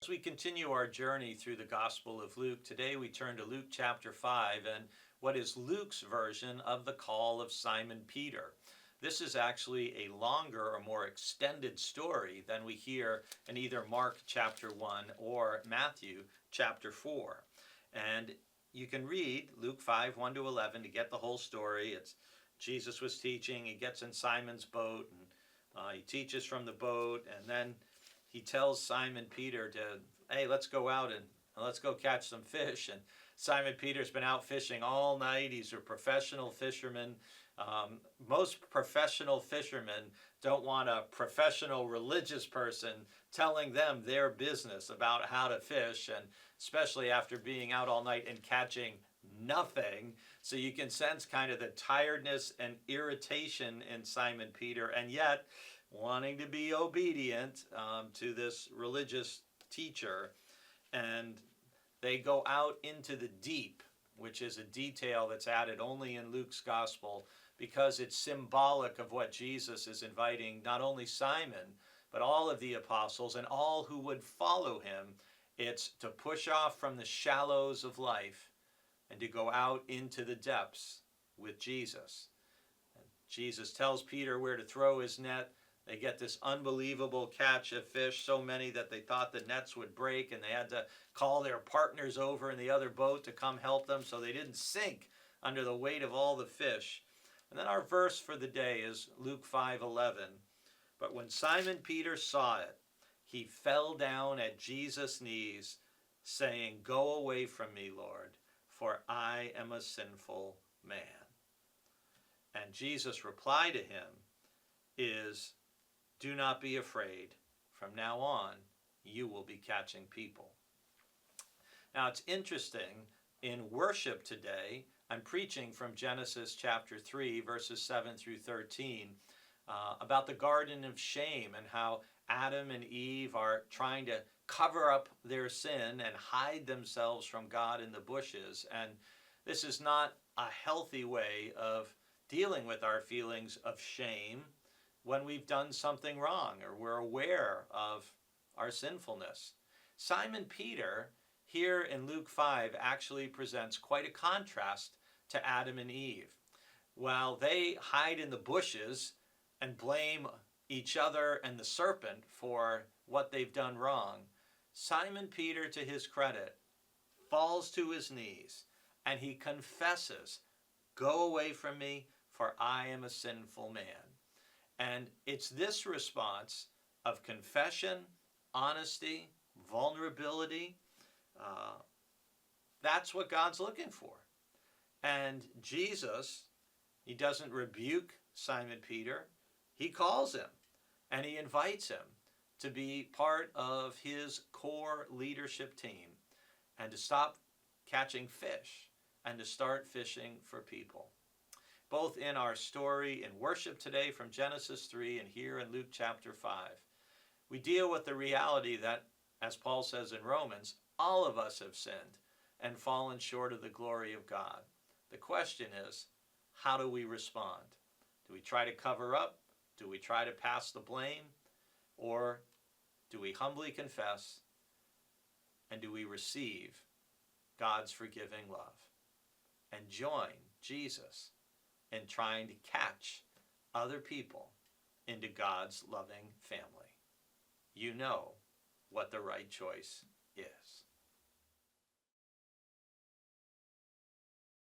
As we continue our journey through the Gospel of Luke, today we turn to Luke chapter 5 and what is Luke's version of the call of Simon Peter. This is actually a longer or more extended story than we hear in either Mark chapter 1 or Matthew chapter 4. And you can read Luke 5, 1 to 11 to get the whole story. It's Jesus was teaching, he gets in Simon's boat, and he teaches from the boat, and then he tells Simon Peter to, hey, let's go out and let's go catch some fish. And Simon Peter's been out fishing all night. He's a professional fisherman. Most professional fishermen don't want a professional religious person telling them their business about how to fish, and especially after being out all night and catching nothing. So you can sense kind of the tiredness and irritation in Simon Peter, and yet wanting to be obedient to this religious teacher. And they go out into the deep, which is a detail that's added only in Luke's gospel because it's symbolic of what Jesus is inviting not only Simon, but all of the apostles and all who would follow him. It's to push off from the shallows of life and to go out into the depths with Jesus. And Jesus tells Peter where to throw his net. They get this unbelievable catch of fish, so many that they thought the nets would break, and they had to call their partners over in the other boat to come help them so they didn't sink under the weight of all the fish. And then our verse for the day is Luke 5:11. But when Simon Peter saw it, he fell down at Jesus' knees, saying, "Go away from me, Lord, for I am a sinful man." And Jesus' reply to him is, "Do not be afraid. From now on, you will be catching people." Now, it's interesting. In worship today, I'm preaching from Genesis chapter 3, verses 7 through 13, about the Garden of Shame and how Adam and Eve are trying to cover up their sin and hide themselves from God in the bushes. And this is not a healthy way of dealing with our feelings of shame when we've done something wrong or we're aware of our sinfulness. Simon Peter, here in Luke 5, actually presents quite a contrast to Adam and Eve. While they hide in the bushes and blame each other and the serpent for what they've done wrong, Simon Peter, to his credit, falls to his knees and he confesses, "Go away from me, for I am a sinful man." And it's this response of confession, honesty, vulnerability, that's what God's looking for. And Jesus, he doesn't rebuke Simon Peter. He calls him and he invites him to be part of his core leadership team and to stop catching fish and to start fishing for people. Both in our story in worship today from Genesis 3 and here in Luke chapter 5, we deal with the reality that, as Paul says in Romans, all of us have sinned and fallen short of the glory of God. The question is, how do we respond? Do we try to cover up? Do we try to pass the blame? Or do we humbly confess? And do we receive God's forgiving love and join Jesus in trying to catch other people into God's loving family? You know what the right choice is.